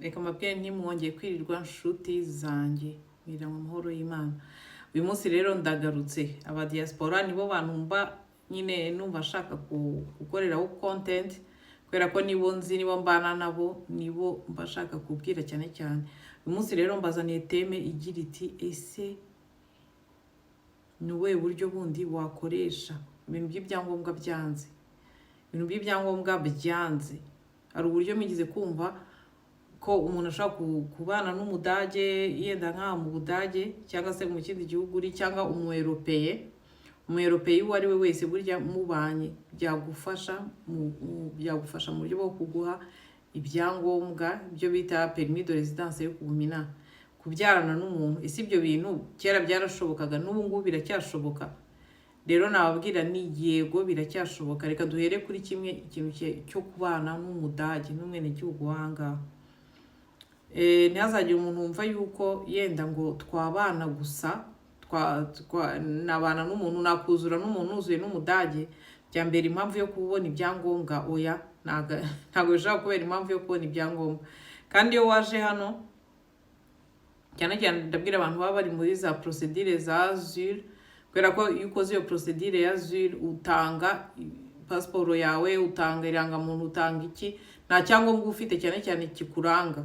reka mbabwire ntimwongeye kwirirwa nshuti zanjye mwira mu mahoro y'Imana. Uyu munsi rero ndagarutse, aba diaspora nibo bantu mba nyine numva nshaka gukoreraho content, kubera ko nibo nzi, nibo mbana nabo, nibo mba nshaka kubwira cyane cyane. Uyu munsi rero mbazaniye teme igira iti ese ni ubuhe buryo bundi wakoresha ibintu by'ibyangombwa byanze, ibintu by'ibyangombwa byanze. Hari uburyo migize kumva ko umuntu ashaka kubana n'umudage yenda nka mu Budage cyangwa se mu kindi gihugu uri, cyangwa umueuropeye uwo ari we wese, burya mubanye byagufasha mu buryo bwo kuguha ibyangombwa byo bita permis de résidence yo kubumina, kubyarana n'umuntu. Ese ibyo bintu kera byarashobokaga, n'ubu ngubu biracyashoboka? Rero nababwira ni yego biracyashoboka. Reka duhere kuri kimwe, ikintu cyo kubana n'umudage n'umwenegihugu w'ahangaha. Ntihazagire umuntu wumva yuko yenda ngo twabana gusa, nabana n'umuntu, nakuzura n'umuntu uzuye n'umudage bya mbere impamvu yo kubona ibyangombwa. Oya, ntabwo bishobora kubera impamvu yo kubona ibyangombwa. Kandi iyo waje hano, cyane cyane ndabwira abantu baba bari muri za procedure za azure, kubera ko iyo ukoze iyo procedure ya azure utanga pasiporo yawe, utanga irangamuntu, utanga iki, nta cyangombwa ufite cyane cyane kikuranga.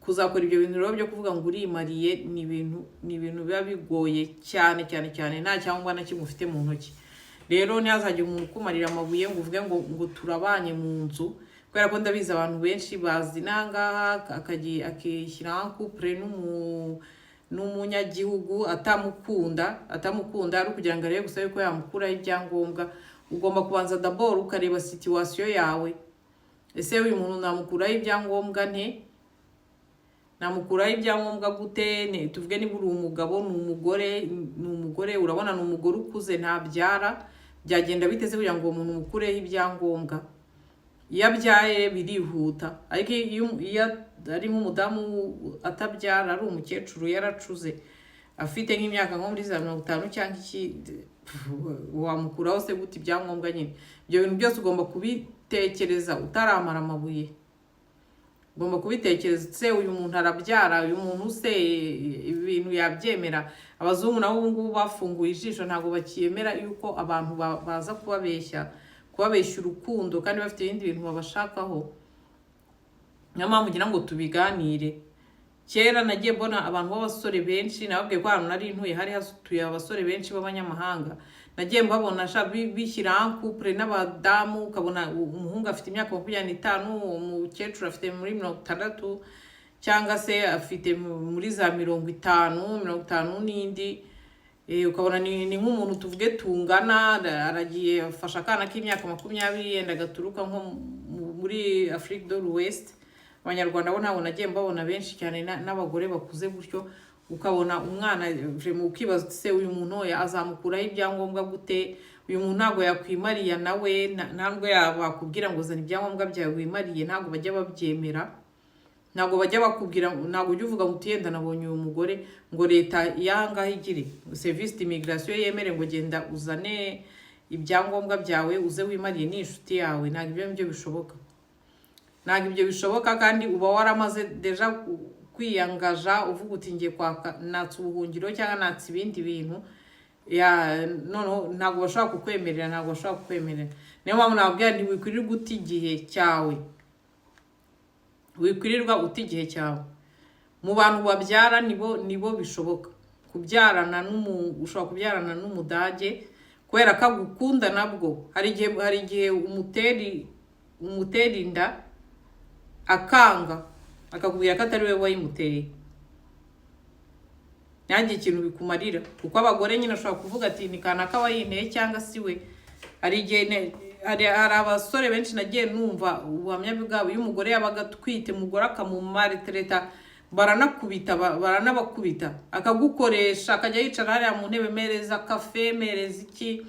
Kuzakora ibyo bintu rero byo kuvuga ngo urimariye ni ibintu biba bigoye cyane cyane cyane, nta cyangombwa na kimwe ufite mu ntoki. Rero ntihazagire umuntu ukumarira amabuye ngo uvuge ngo turabanye mu nzu, kubera ko ndabizi abantu benshi bazi nangaha akishyira en couple n'umunyagihugu atamukunda ari kugira ngo arebe gusa yuko yamukuraho ibyangombwa. Ugomba kubanza d'abord ukareba situation yawe. Ese uyu muntu namukuraho ibyangombwa nte? Namukuraho ibyangombwa gute? Tuvuge niba uri umugabo, ni umugore, urabona ni umugore ukuze ntabyara, byagenda biteze kugira ngo umuntu umukureho ibyangombwa. Iyo abyaye birihuta, ariko iyo ari nk'umudamu atabyara, ari umukecuru yaracuze, afite nk'imyaka nko muri za 50 cyangwa iki, wamukuraho se gute ibyangombwa nyine? Ibyo bintu byose ugomba kubitekereza utaramara amabuye. Ugomba kubitekereza, se uyu muntu arabyara, uyu muntu se ibintu yabyemera? Abazungu nabo ubu ngubu bafunguye ijisho, ntabwo bakiyemera yuko abantu baza kubabeshya urukundo kandi bafite ibindi bintu babashakaho. Niyo mpamvu ngira ngo tubiganire. Kera nagiye mbona abantu b'abasore benshi, nababwiye ko ahantu nari ntuye hari hasutuye abasore benshi b'abanyamahanga. Nagiye mbabona bishyira en couple n'abadamu, ukabona umuhungu afite imyaka 25, umukecuru afite muri 60, cyangwa se afite muri za 50 n'indi. Ukabona ni nk'umuntu tuvuge tungana, aragiye afasha akana k'imyaka 20 yenda gaturuka nko muri Afrique de l'Ouest. Abanyarwanda bo nabo nagiye mbabona benshi cyane, n'abagore bakuze gutyo. Ukabona umwana mu kibazo, se uyu muntu azamukuraho ibyangombwa gute? Uyu muntu ntabwo yakwimariya nawe, ntabwo yakubwira ngo zana ibyangombwa byawe wimariye, ntabwo bajya babyemera. Ntabwo bajya bakubwira, ntabwo ujya uvuga ngo utiyenda nabonye uyu mugore ngo leta yahangaha igire service d'immigration yemere ngo genda uzane ibyangombwa byawe uze wimariye n'inshuti yawe. Ntabwo ibyo bishoboka, ntabwo ibyo bishoboka. Kandi uba waramaze deja kwiyangaja, uvuga uti ngiye kwaka natse ubuhungiro cyangwa natse ibindi bintu, ntabwo bashobora kukwemerera, Niyo mpamvu nababwira ntiwikwirirwa uta igihe cyawe, mu bantu babyara nibo bishoboka kubyarana ushobora kubyarana n'umudage kubera ko agukunda. Nabwo hari igihe umutera inda akanga, akakubwira ko atari we wayimuteye. Nanjye ikintu bikumarira, kuko abagore nyine ashobora kuvuga ati ni kanaka wayinteye cyangwa si we. Hari abasore benshi nagiye numva ubuhamya bwabo, iyo umugore yabaga atwite, umugore akamumaretreta, baranabakubita, akagukoresha, akajya yicara hariya mu ntebe, mereza kafe, mereza iki.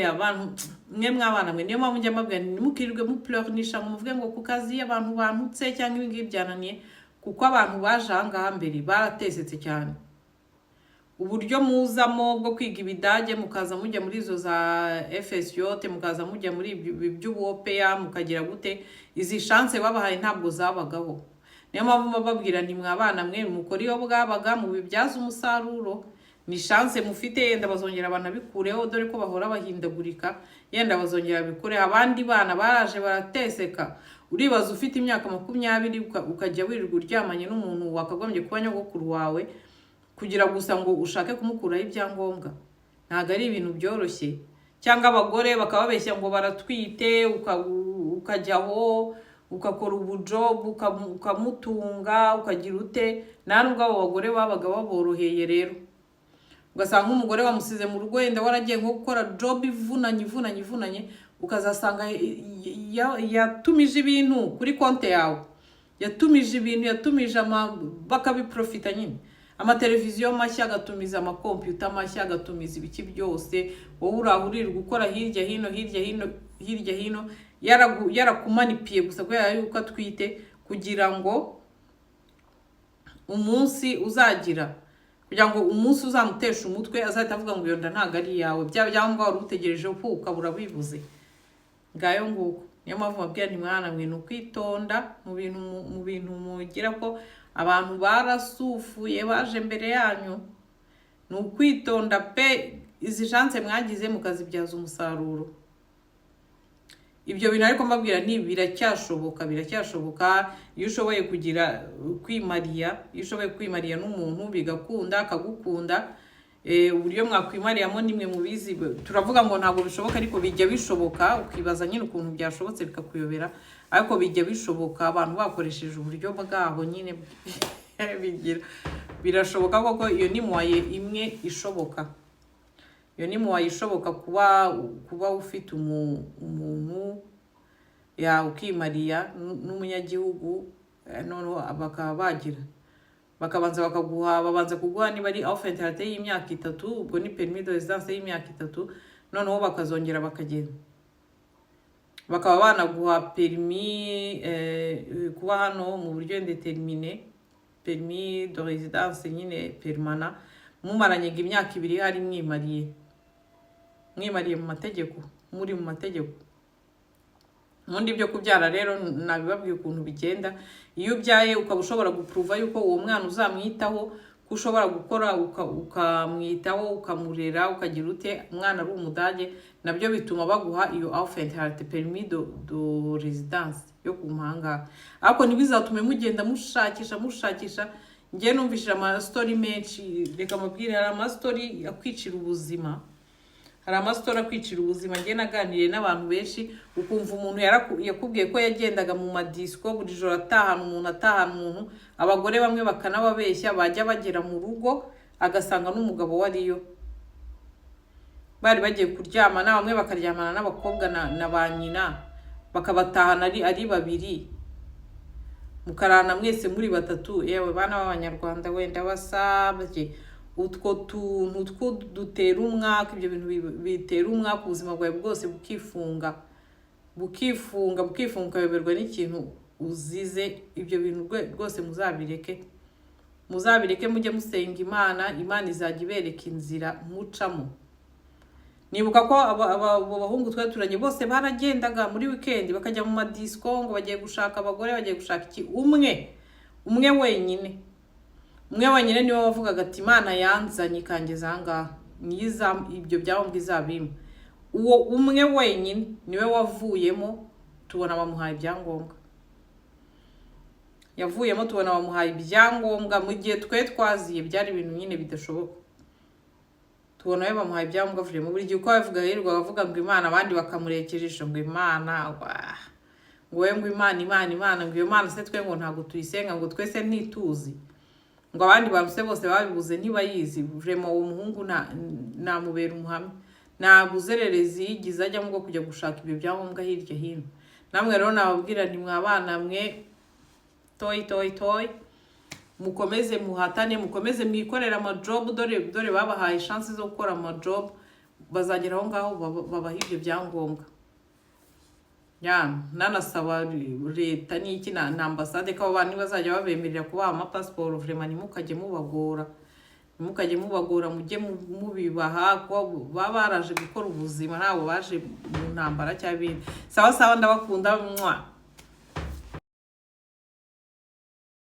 Abantu mwe mwabana mwe, niyo mpamvu njya mbabwira ntimukirirwe mupleurnisha ngo muvuge ngo ku kazi abantu bantutse cyangwa ibi ngibi byananiye, kuko abantu baje ahangaha mbere baratesetse cyane. Uburyo muzamo bwo kwiga ibidage, mukaza mujya muri izo za FSJ, mukaza mujya muri iby'ubuopeya, mukagira gute, izi chance babahaye ntabwo zabagaho. niyo mpamvu mbabwira nti mwabana mwe mukora iyo bwabaga mu bibyaza umusaruro, ni chance mufite, yenda bazongera banabikureho dore ko bahora bahindagurika, yenda bazongera bikure. Abandi bana baraje barateseka, uribaza ufite imyaka 20 ukajya wirirwa uryamanye n'umuntu wakagombye kuba nyogokuru wawe kugira gusa ngo ushake kumukuraho ibyangombwa. Ntago ari ibintu byoroshye. Cyangwa abagore bakababeshya ngo baratwite, ukajyaho ukakora ubujob ukamutunga ukagira ute. Nta nubwo abo bagore babaga baboroheye rero, ugasanga umugore wamusize mu rugo yenda waragiye nko gukora job ivunanye, ukazasanga yatumije ibintu kuri konte yawe, yatumije bakabiprofita nyine, amateleviziyo mashya agatumiza, amakompyuta mashya agatumiza, ibiki byose wowe urahurirwa gukora hirya hino yarakumanipiye gusa kubera yuko atwite, kugira ngo umunsi uzagira, kugira ngo umunsi uzamutesha umutwe azahita avuga ngo iyo nda ntago ari yawe, byangwa wari utegereje ko ukabura bivuze. Ngayo nguko niyo mpamvu babwira nti mwana mwe nukwitonda mu bintu mugira ko abantu barasufuye baje mbere yanyu, nukwitonda pe. Izi chance mwagize mukazibyaza umusaruro. Ibyo bintu ariko mbabwira ni biracyashoboka. Iyo ushoboye kugira kwimariya n'umuntu bigakunda akagukunda, uburyo mwakwimariyamo nimwe mubizi. Turavuga ngo ntabwo bishoboka, ariko bijya bishoboka, ukibaza nyine ukuntu byashobotse bikakuyobera, ariko bijya bishoboka abantu bakoresheje uburyo bwabo nyine birashoboka koko. Iyo ni moye imwe ishoboka, kuba ufite umuntu ukimariya n'umunyagihugu, noneho bakaba bakabanza babanza kuguha niba ari offert y'imyaka 3, ubwo ni permis de résidence y'imyaka 3, noneho bakazongera bakagenda bakaba banaguha permis kuba hano mu buryo indéterminé, permis de résidence nyine permanent, mumaranye imyaka 2 hari mwimariye mu mategeko, muri mu mategeko. Mundi byo kubyara rero nabibabwiye ukuntu bigenda. Iyo ubyaye ukaba ushobora guprova yuko uwo mwana uzamwitaho, ko ushobora gukora ukamwitaho ukamurera ukagira ute, umwana ari umudage, nabyo bituma baguha iyo offert permis de résidence yo kumahanga. Ariko ntibizatume mugenda mushakisha. Ngiye numvishira ama story menshi, reka mabwire hari ama story akwicira ubuzima. Ngiye naganiriye n'abantu benshi, ukumva umuntu yakubwiye ko yagendaga mu madisco buri joro atahana umuntu, abagore bamwe bakanababeshya, bajya bagera mu rugo agasanga n'umugabo wariyo, bari bagiye kuryamana, bamwe bakaryamana n'abakobwa na ba nyina, bakabatahana ari babiri, mukarana mwese muri 3. Yewe bana b'Abanyarwanda wenda basabye utwo tuntu dutera umwaka, ibyo bintu bitera umwaka ubuzima bwawe bwose bukifunga ukayoberwa n'ikintu uzize. Ibyo bintu rwose muzabireke mujye musenga Imana izajya ibereka inzira mucamo. Nibuka ko abo bahungu twaturanye bose baragendaga muri weekend bakajya mu madisco ngo bagiye gushaka abagore, bagiye gushaka iki, umwe wenyine niwe wavugaga ati Imana yanzanye ikangeza ahangaha, niza ibyo byahombwe izabimwe. Uwo umwe wenyine niwe wavuyemo, tubona bamuhaye ibyangombwa. Mu gihe twaziye byari ibintu nyine bidashoboka. Tubona bamuhaye ibyangombwa vuye mu buri gihe uko bavuga ngo Imana, abandi bakamurekejesha ngo Imana, ngo Imana, ngo iyo Mana se twe ngo ntago tuyisenga, ngo twese ntituzi, ngo abandi baruse bose babibuze ntibayizi. Vraiment uwo muhungu namubera umuhamya, nabuzererezi yigize ajya ngo kujya gushaka ibyo byangombwa hirya hino. Namwe rero nababwira nti mwabana mwe toy mukomeze muhatane, mukomeze mwikorera ama job, dore babahaye chance zo gukora ama job, bazagera aho ngaho babaha ibyo byangombwa. Nanasaba leta n'iki na ambassade ko abantu bazajya babemerera kubaha ama passport. Vraiment nimukajye mubagora, mujye mubibaha, ko baba baraje gukora ubuzima, nabo baje mu ntambara cyabindi. Sawa ndabakunda.